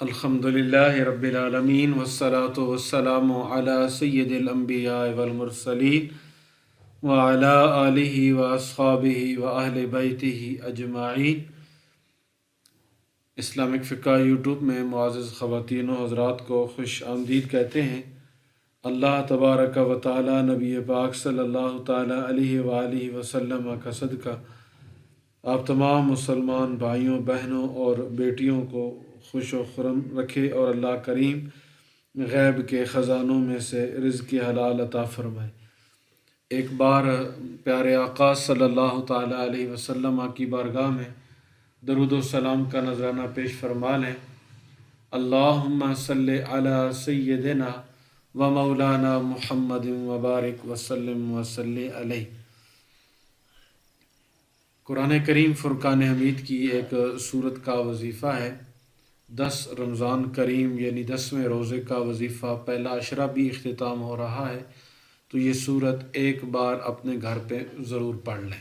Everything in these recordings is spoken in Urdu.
الحمدللہ رب العالمین والصلاة والسلام علی سید الانبیاء والمرسلین وعلی آلہ واصحابہ واہل بیتہ اجمعین۔ اسلامک فقہ یوٹیوب میں معزز خواتین و حضرات کو خوش آمدید کہتے ہیں۔ اللہ تبارک و تعالی نبی پاک صلی اللہ تعالی علیہ وآلہ وسلم کا صدقہ آپ تمام مسلمان بھائیوں، بہنوں اور بیٹیوں کو خوش و خرم رکھے اور اللہ کریم غیب کے خزانوں میں سے رزق حلال عطا فرمائے۔ ایک بار پیارے آقا صلی اللہ تعالی علیہ وسلم کی بارگاہ میں درود و سلام کا نذرانہ پیش فرما لیں۔ اللہم صلی علی سیدنا و مولانا محمد وبارک وسلم وصلی علیہ۔ قرآن کریم فرقان حمید کی ایک سورت کا وظیفہ ہے۔ 10 رمضان کریم یعنی 10ویں روزے کا وظیفہ پہلا عشرہ بھی اختتام ہو رہا ہے، تو یہ سورت ایک بار اپنے گھر پہ ضرور پڑھ لیں۔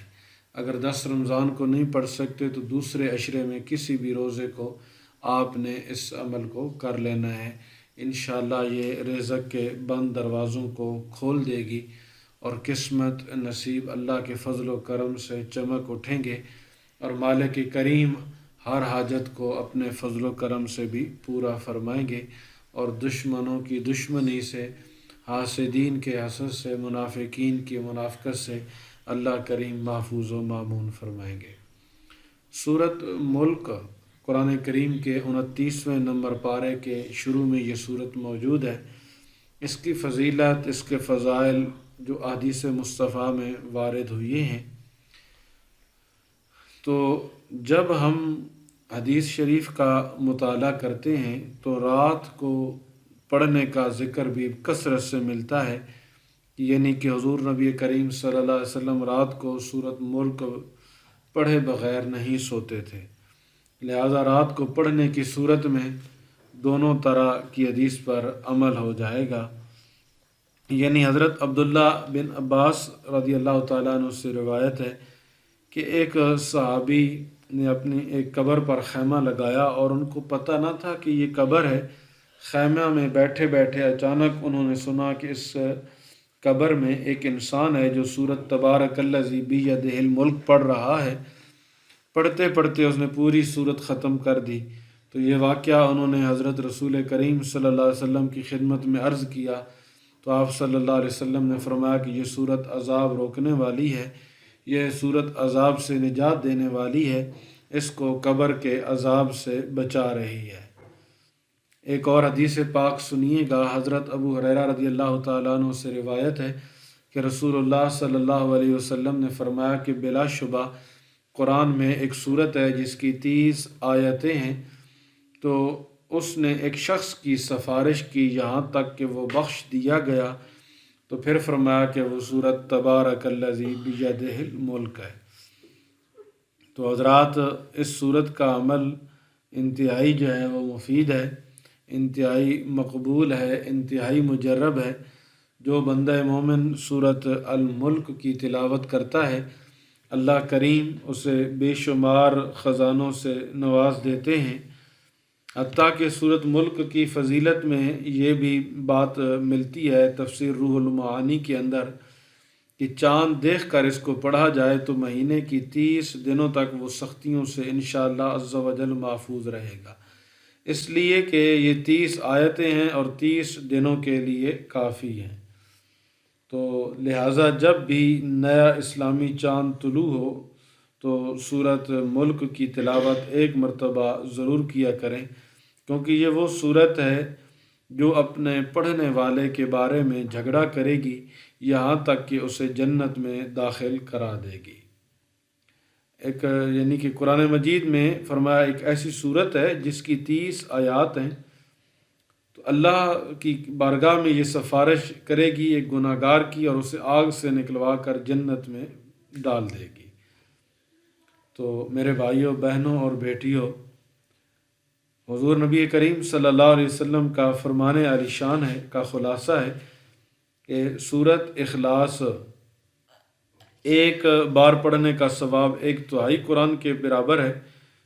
اگر 10 رمضان کو نہیں پڑھ سکتے تو دوسرے عشرے میں کسی بھی روزے کو آپ نے اس عمل کو کر لینا ہے۔ انشاءاللہ یہ رزق کے بند دروازوں کو کھول دے گی اور قسمت نصیب اللہ کے فضل و کرم سے چمک اٹھیں گے، اور مالک کریم ہر حاجت کو اپنے فضل و کرم سے بھی پورا فرمائیں گے، اور دشمنوں کی دشمنی سے، حاسدین کے حسد سے، منافقین کی منافقت سے اللہ کریم محفوظ و مامون فرمائیں گے۔ سورۃ ملک قرآن کریم کے 29ویں نمبر پارے کے شروع میں یہ سورت موجود ہے۔ اس کی فضیلت، اس کے فضائل جو احادیث مصطفیٰ میں وارد ہوئے ہیں، تو جب ہم حدیث شریف کا مطالعہ کرتے ہیں تو رات کو پڑھنے کا ذکر بھی کثرت سے ملتا ہے، یعنی کہ حضور نبی کریم صلی اللہ علیہ وسلم رات کو سورۃ ملک پڑھے بغیر نہیں سوتے تھے، لہذا رات کو پڑھنے کی صورت میں دونوں طرح کی حدیث پر عمل ہو جائے گا۔ یعنی حضرت عبداللہ بن عباس رضی اللہ تعالیٰ عنہ سے روایت ہے کہ ایک صحابی نے اپنی ایک قبر پر خیمہ لگایا اور ان کو پتہ نہ تھا کہ یہ قبر ہے۔ خیمہ میں بیٹھے بیٹھے اچانک انہوں نے سنا کہ اس قبر میں ایک انسان ہے جو سورۃ تبارک الذی بیدہ الملک پڑھ رہا ہے۔ پڑھتے پڑھتے اس نے پوری سورت ختم کر دی۔ تو یہ واقعہ انہوں نے حضرت رسول کریم صلی اللہ علیہ وسلم کی خدمت میں عرض کیا، تو آپ صلی اللہ علیہ وسلم نے فرمایا کہ یہ سورت عذاب روکنے والی ہے، یہ سورت عذاب سے نجات دینے والی ہے، اس کو قبر کے عذاب سے بچا رہی ہے۔ ایک اور حدیث پاک سنیے گا۔ حضرت ابو ہریرہ رضی اللہ تعالیٰ عنہ سے روایت ہے کہ رسول اللہ صلی اللہ علیہ وسلم نے فرمایا کہ بلا شبہ قرآن میں ایک سورت ہے جس کی 30 آیتیں ہیں، تو اس نے ایک شخص کی سفارش کی یہاں تک کہ وہ بخش دیا گیا، تو پھر فرمایا کہ وہ سورۃ تبارک الذی بیدہ الملک ہے۔ تو حضرات، اس سورت کا عمل انتہائی جو ہے وہ مفید ہے، انتہائی مقبول ہے، انتہائی مجرب ہے۔ جو بندہ مومن سورۃ الملک کی تلاوت کرتا ہے، اللہ کریم اسے بے شمار خزانوں سے نواز دیتے ہیں۔ حتیٰ کہ سورۃ ملک کی فضیلت میں یہ بھی بات ملتی ہے تفسیر روح المعانی کے اندر کہ چاند دیکھ کر اس کو پڑھا جائے تو مہینے کی 30 دنوں تک وہ سختیوں سے انشاءاللہ عز و جل محفوظ رہے گا، اس لیے کہ یہ 30 آیتیں ہیں اور 30 دنوں کے لیے کافی ہیں۔ تو لہٰذا جب بھی نیا اسلامی چاند طلوع ہو تو سورۃ ملک کی تلاوت ایک مرتبہ ضرور کیا کریں، کیونکہ یہ وہ سورت ہے جو اپنے پڑھنے والے کے بارے میں جھگڑا کرے گی یہاں تک کہ اسے جنت میں داخل کرا دے گی۔ یعنی کہ قرآن مجید میں فرمایا ایک ایسی سورت ہے جس کی 30 آیات ہیں، تو اللہ کی بارگاہ میں یہ سفارش کرے گی ایک گناہ گار کی، اور اسے آگ سے نکلوا کر جنت میں ڈال دے گی۔ تو میرے بھائیوں، بہنوں اور بیٹیوں، حضور نبی کریم صلی اللہ علیہ وسلم کا فرمان عالی شان ہے کا خلاصہ ہے کہ سورۃ اخلاص ایک بار پڑھنے کا ثواب 1/3 قرآن کے برابر ہے۔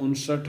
59